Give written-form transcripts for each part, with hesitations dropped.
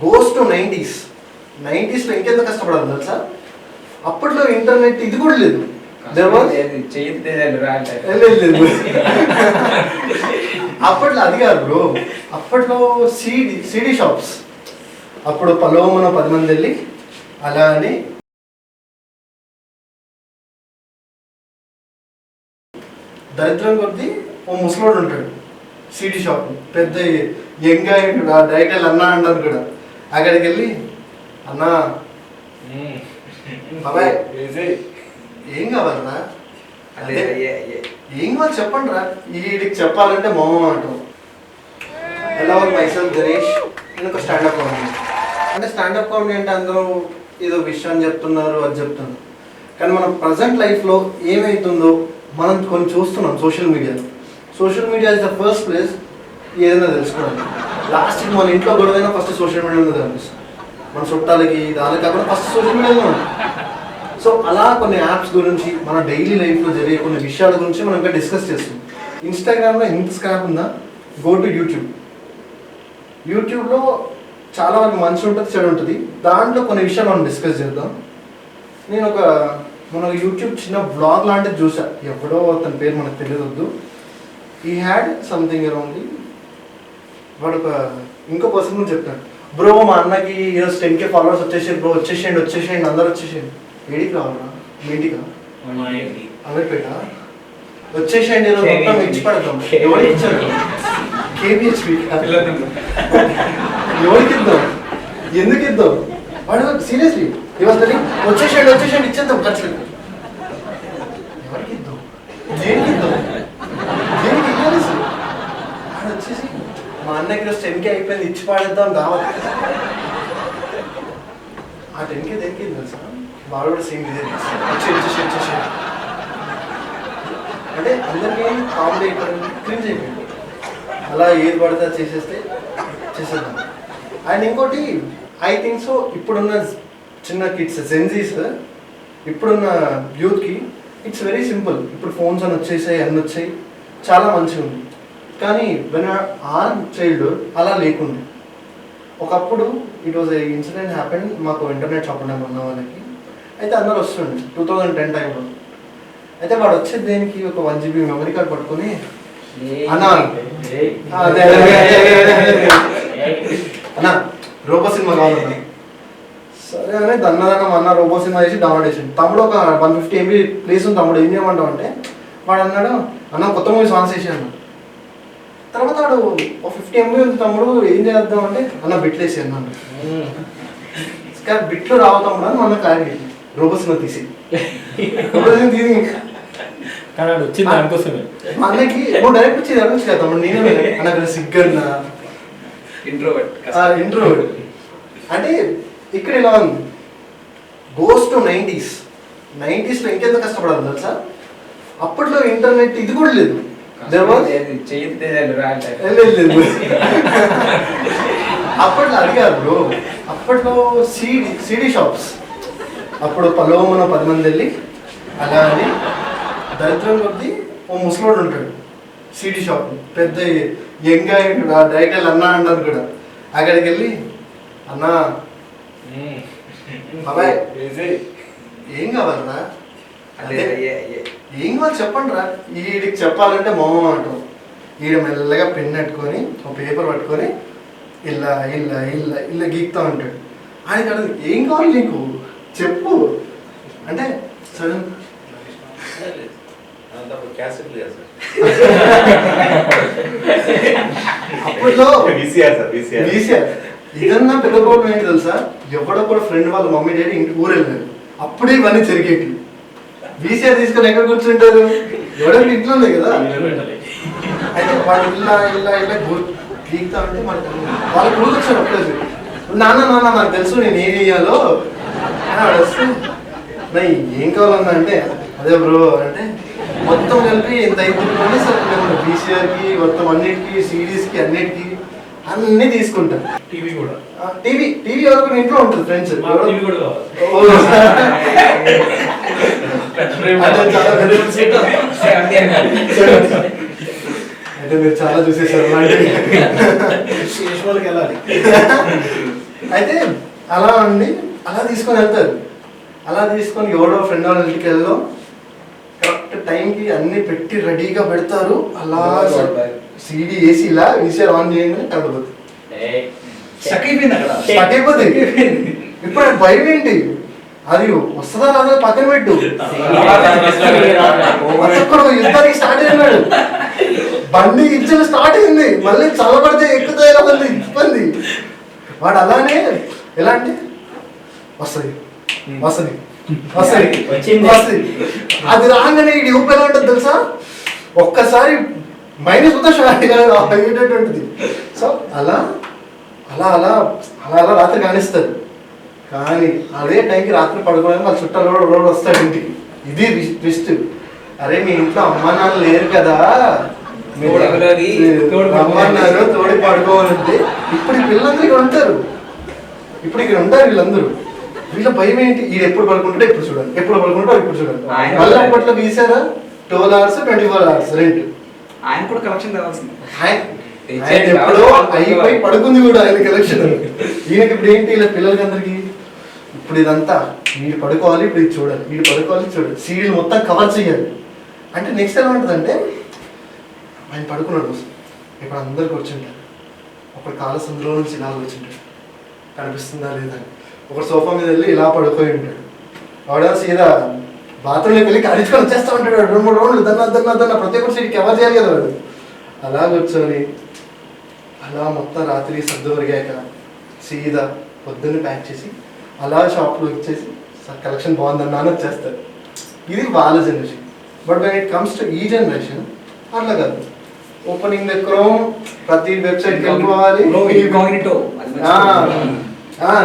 Goes to 90s. 90s లో ఇంకెంత కష్టపడాలి తెలుసా? అప్పట్లో ఇంటర్నెట్ ఇది కూడా లేదు. అప్పట్లో అది కాదు బ్రో, అప్పట్లో సిడి షాప్స్. అప్పుడు పలోమన 10 మంది వెళ్ళి అలా అని దరిద్రం కొద్దీ ఓ ముసలోడు ఉంటాడు సిడి షాప్, పెద్ద యంగ్ ఉంటాడు, ఆ డైరెక్టర్ అన్నా అంటారు కూడా. అక్కడికి వెళ్ళి అన్నా బాబాయ్ ఏం కావాలన్నా, అదే ఏం కావాలి చెప్పండి రా, వీడికి చెప్పాలంటే మొహం అంటాం. ఎలా మైసెల్ఫ్ గణేష్, నేను ఒక స్టాండప్ కామెడీ. అంటే స్టాండప్ కామెడీ అంటే అందరూ ఏదో విషయాన్ని చెప్తున్నారు, అది చెప్తున్నారు. కానీ మన ప్రజెంట్ లైఫ్లో ఏమవుతుందో మనం కొన్ని చూస్తున్నాం సోషల్ మీడియాలో. Social media is the first place ఏదైనా తెలుసుకోవడానికి. లాస్ట్కి మన ఇంట్లో గొడవైనా ఫస్ట్ సోషల్ మీడియాలో కనిపిస్తుంది. మన చుట్టాలకి దానికి కాకుండా ఫస్ట్ సోషల్ మీడియాలో ఉంటుంది. సో అలా కొన్ని యాప్స్ గురించి, మన డైలీ లైఫ్లో జరిగే కొన్ని విషయాల గురించి మనం ఇంకా డిస్కస్ చేస్తున్నాం. ఇన్స్టాగ్రామ్లో ఇంత స్కాప్ ఉందా? Go to YouTube. యూట్యూబ్లో చాలా వరకు మంచి ఉంటుంది, చెడు ఉంటుంది. దాంట్లో కొన్ని విషయాలు మనం డిస్కస్ చేద్దాం. నేను మన యూట్యూబ్ చిన్న బ్లాగ్ లాంటిది చూసా, ఎవడో అతని పేరు మనకు తెలియదు. ఈ హ్యాడ్ సంథింగ్ అరౌండ్, వాడు ఇంకో పర్సన్ గురించి చెప్తాడు, బ్రో మా అన్నకి ఈరోజు 10K ఫాలోవర్స్ వచ్చేసారు బ్రో, వచ్చేసేయండి అందరు వచ్చేసేయండి. ఏడికి రావాలరా? మీ ఇంటికా? అమీర్పేట వచ్చేసేయండి, ఈరోజు మొత్తం ఇచ్చి పడతాం. ఎవరికి ఇచ్చారు? కేబిహెచ్పి. ఎవరికి ఇద్దాం? ఎందుకు ఇద్దాం? వాడు సీరియస్లీ ఇవ్వాలి, వచ్చేసేయండి ఇచ్చేద్దాం ఖర్చు. ఎవరికి ఇద్దాం? దేనికి ఇద్దాం? దేనికి ఇవ్వాలి సార్? వాడు వచ్చేసి మా అన్నకి ఈరోజు 10K అయిపోయింది ఇచ్చి పాడేద్దాం కావాలి. ఆ 10K దేనికి తెలుసా? వాడు కూడా సేమ్ ఇదే వచ్చేసి అంటే అందరికీ కామెడీ అయిపోయింది, క్రింజ్ అయిపోయింది. అలా ఏది పడితే చేసేద్దాం. అండ్ ఇంకోటి ఐ థింక్ సో, ఇప్పుడున్న చిన్న కిడ్స్ జెన్జీస్, ఇప్పుడున్న యూత్కి ఇట్స్ వెరీ సింపుల్. ఇప్పుడు ఫోన్స్ అని వచ్చేసాయి, అన్నీ వచ్చాయి, చాలా మంచిగా ఉంది. కానీ వెన్ ఆర్ చైల్డ్హుడ్ అలా లేకుండే. ఒకప్పుడు it was a incident happen. మాకు ఇంటర్నెట్ షాప్ ఉండే ఉన్న వాళ్ళకి, అయితే అందరు వస్తుండే 2010 టైంలో. అయితే వాడు వచ్చేది దేనికి, ఒక 1GB మెమరీ కార్డ్ పట్టుకొని అన్నా రోబో సినిమా కావాలన్నా. సరే అని దన్నదన్నం అన్న రోబో సినిమా చేసి డౌన్లోడ్ చేసిండు. తమ్ముడు ఒక 150 MB ప్లేస్ ఉంది, తమ్ముడు ఏం చేయమంటావు అంటే, వాడు అన్నాడు అన్న కొత్త మూవీ సాంగ్స్ వేసి అన్న. తర్వాత వాడు ఒక 50 MB ఉంది తమ్ముడు, ఏం చేద్దాం అంటే, అన్న బిట్లు వేసి అన్నాడు. బిట్లు రావు తమ్ముడు అని మన క్లారిటీ. రోబో సినిమా తీసి వచ్చింది అనుకోసమే మా అన్నకి డైరెక్ట్ వచ్చేది అనొచ్చు కదా తమ్ముడు. నేనే అన్న సిగ్గన్నా ఇంట్రోవర్ట్ అంటే. ఇక్కడ ఇలా ఉంది, గోస్ టు 90s. 90s లో ఇంకెంత కష్టపడాలి తెలుసా? అప్పట్లో ఇంటర్నెట్ ఇది కూడా లేదు. అప్పట్లో అది కాదు బ్రో, అప్పట్లో సిడి షాప్స్. అప్పుడు పలోమన 10 మంది వెళ్ళి అలా అని దరిద్రం కొద్దీ ఓ ముసలోడు ఉంటాడు సిడి షాప్, పెద్ద యంగ్ ఉంటాడు, ఆ డైరెక్టర్ అన్నా అంటారు కూడా. అక్కడికి వెళ్ళి అన్నా బాబాయ్ ఏం కావాలన్నా, అదే ఏం కావాలి చెప్పండి రా, వీడికి చెప్పాలంటే మొహం అంటాం. ఈడ మెల్లగా పెన్ పెట్టుకొని ఒక పేపర్ పట్టుకొని ఇలా ఇలా ఇలా ఇలా గీక్తా ఉంటాడు. ఆయన కదా ఏం కావాలి నీకు చెప్పు అంటే సడన్ అప్పట్లో ఇదన్నా పెద్ద ప్రాబ్లం ఏంటి తెలుసా? ఎవడో కూడా ఫ్రెండ్ వాళ్ళ మమ్మీ డాడీ ఇంటికి ఊరు వెళ్ళారు, అప్పుడే ఇవన్నీ జరిగేటి. వీసీఆర్ తీసుకొని ఎక్కడ కూర్చుంటారు? ఎవడో ఇంట్లోనే కదా. అయితే వాడు ఇలా ఇలా ఇలా గీక్తా ఉంటే వాళ్ళకి కూర్చొచ్చారు అప్పుడే, నాన్న నాకు తెలుసు నేను ఏం వేయాలో వాడు వస్తే నా ఏం కావాలన్నా అంటే, అదే బ్రో అంటే మొత్తం కలిపి ఇంత అయిపోతుంది సార్. వీసీఆర్కి మొత్తం అన్నిటికీ, సిడీస్కి అన్నిటికీ అన్నీ తీసుకుంటారు. టీవీ కూడా, టీవీ ఎవరికి ఇంట్లో ఉంటుంది ఫ్రెండ్స్. అయితే మీరు చాలా చూసేసారు. వెళ్ళాలి అయితే అలా అండి అలా తీసుకొని వెళ్తారు. అలా తీసుకొని ఎవడో ఫ్రెండ్ వాళ్ళ ఇంటికి వెళ్దాం, కరెక్ట్ టైంకి అన్ని పెట్టి రెడీగా పెడతారు. అలా సీడీ వేసి ఇలా వీసీఆర్ ఆన్ చేయగానే కనబడుతుంది. ఇప్పుడు భయం ఏంటి, అది వస్తుందా రాదా పక్కన పెట్టు, ఒక్కొక్కడు యుద్ధానికి స్టార్ట్ అయినాడు. బండి ఇచ్చిన స్టార్ట్ అయింది, మళ్ళీ చల్లబడితే ఎక్కుతాయి మళ్ళీ ఇబ్బంది. వాడు అలానే ఎలా అంటే వస్తుంది వస్తుంది వస్తుంది అది రాగానే ఈ ఊపు ఎలా ఉంటుంది తెలుసా, ఒక్కసారి మైనస్ మొత్తం షార్ట్ అయ్యేటటువంటిది. సో అలా అలా అలా అలా అలా రాత్రి కానిస్తారు. కానీ అదే టైంకి రాత్రి పడుకోవడానికి వాళ్ళ చుట్టాలు రోడ్డు వస్తాడు ఇంటికి. ఇది ట్విస్ట్. అరే మీ ఇంట్లో అమ్మ నాన్న లేరు కదా, రమ్మన్నారు తోడి పడుకోవాలంటే ఇప్పుడు ఈ పిల్లలందరూ ఇక్కడ ఉంటారు. ఇప్పుడు ఇక్కడ ఉంటారు వీళ్ళందరూ. వీళ్ళ భయం ఏంటి, ఇది ఎప్పుడు పడుకుంటాడో ఇప్పుడు చూడండి, ఎప్పుడు పడుకుంటాడో ఇప్పుడు చూడండి. మళ్ళీ అప్పట్లో వీసారా 12 hours 24 hours రెంట్. ఆయన కూడా కలెక్షన్ కావాల్సింది. ఆయన ఎప్పుడో అయిపోయి పడుకుంది కూడా ఆయన కలెక్షన్. ఈయనకి ఇప్పుడు ఏంటి ఇలా పిల్లలకి అందరికి ఇప్పుడు ఇదంతా వీడు పడుకోవాలి, ఇప్పుడు ఇది చూడాలి, వీడు పడుకోవాలి చూడాలి, సీరియల్ మొత్తం కవర్ చేయాలి. అంటే నెక్స్ట్ ఎలా ఉంటుందంటే ఆయన పడుకున్నాడు, ఇప్పుడు అందరు కూర్చుంటారు. ఒకటి కాళ్ళ సందులో నుంచి ఇలా కూర్చుంటాడు, కనిపిస్తుందా లేదా, ఒక సోఫా మీద వెళ్ళి ఇలా పడుకొని ఉంటాడు. ఆవిడ సీదా బాత్రూంలోకి వెళ్ళి కలుచుకొని వచ్చేస్తూ ఉంటాడు. 2-3 రౌండ్లు దన్న ప్రతి ఒక్కటి సీట్ కవర్ చేయాలి కదా వాడు. అలా కూర్చొని అలా మొత్తం రాత్రి సర్దు వరిగాక సీదా పొద్దున్న ప్యాక్ చేసి అలా షాప్లో ఇచ్చేసి కలెక్షన్ బాగుందన్నా అని వచ్చేస్తారు. ఇది వాళ్ళ generation. But when it comes to ఈ జనరేషన్ అట్లా కాదు. ఓపెనింగ్ ద క్రోమ్, ప్రతి వెబ్సైట్కి వెళ్ళిపోవాలి.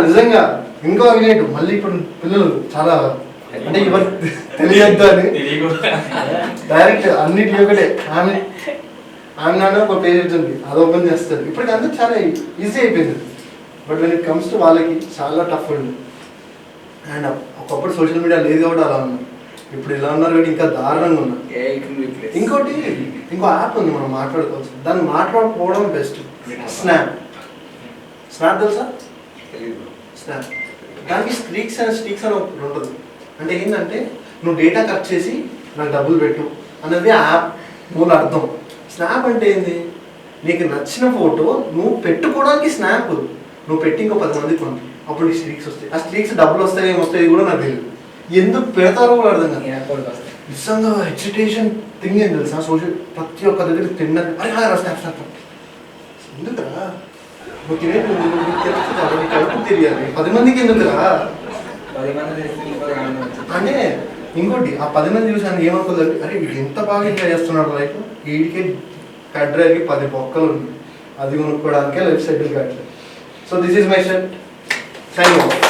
నిజంగా ఇంకాగ్నేట్. మళ్ళీ ఇప్పుడు పిల్లలు చాలా అంటే ఎవరు తెలియద్దు అని డైరెక్ట్ అన్నిటి ఒకటే ఆమె నాన్న ఒక పేజ్ ఉంటుంది, అది ఓపెన్ చేస్తారు. ఇప్పటికి అందరూ చాలా ఈజీ అయిపోయింది. But when it comes to వాళ్ళకి చాలా టఫ్ ఉంది. అండ్ ఒకప్పుడు సోషల్ మీడియా లేదు కాబట్టి అలా ఉన్నారు, ఇప్పుడు ఇలా ఉన్నారు కాబట్టి ఇంకా దారుణంగా ఉన్నారు. ఇంకోటి ఇంకో యాప్ ఉంది మనం మాట్లాడుకోవచ్చు, దాన్ని మాట్లాడుకోవడం బెస్ట్. స్నాప్. స్నాప్ తెలుసా? స్నాప్. దానికి స్ట్రీక్స్ అని ఒకటి ఉంటుంది. అంటే ఏంటంటే నువ్వు డేటా కట్ చేసి నాకు డబ్బులు పెట్టు అనేది ఆ యాప్ మూల అర్థం. స్నాప్ అంటే ఏంది, నీకు నచ్చిన ఫోటో నువ్వు పెట్టుకోవడానికి స్నాప్, నువ్వు పెట్టి ఇంకో 10 మందికి పంపి, అప్పుడు ఈ స్ట్రీక్స్ వస్తాయి. ఆ స్ట్రీక్స్ డబ్బులు వస్తాయి ఏమొస్తాయి కూడా నాకు తెలియదు, ఎందుకు పెడతారో కూడా అర్థం కాదు. నిజంగా ఎక్సిటేషన్ థింగ్ ఏం తెలుసా, సోషల్ ప్రతి ఒక్క దగ్గర తిన్నారు. అరే స్నాప్ స్నాప్ ఎందుకురా, నువ్వు తినేది తెలుస్తుంది, కడుపు తెలియాలి, 10 మందికి ఎందుకురా అంటే. ఇంకోటి ఆ 10 మంది చూసాను ఏమనుకోలేదు, అరే వీడు ఎంత బాగా ఎంజాయ్ చేస్తున్నాడు లైఫ్, వీడికి కడ్రాకి 10 బొక్కలు ఉంది, అది కొనుక్కోవడానికే లైఫ్ సెటిల్ కావట్లేదు. So this is my set. Thank you.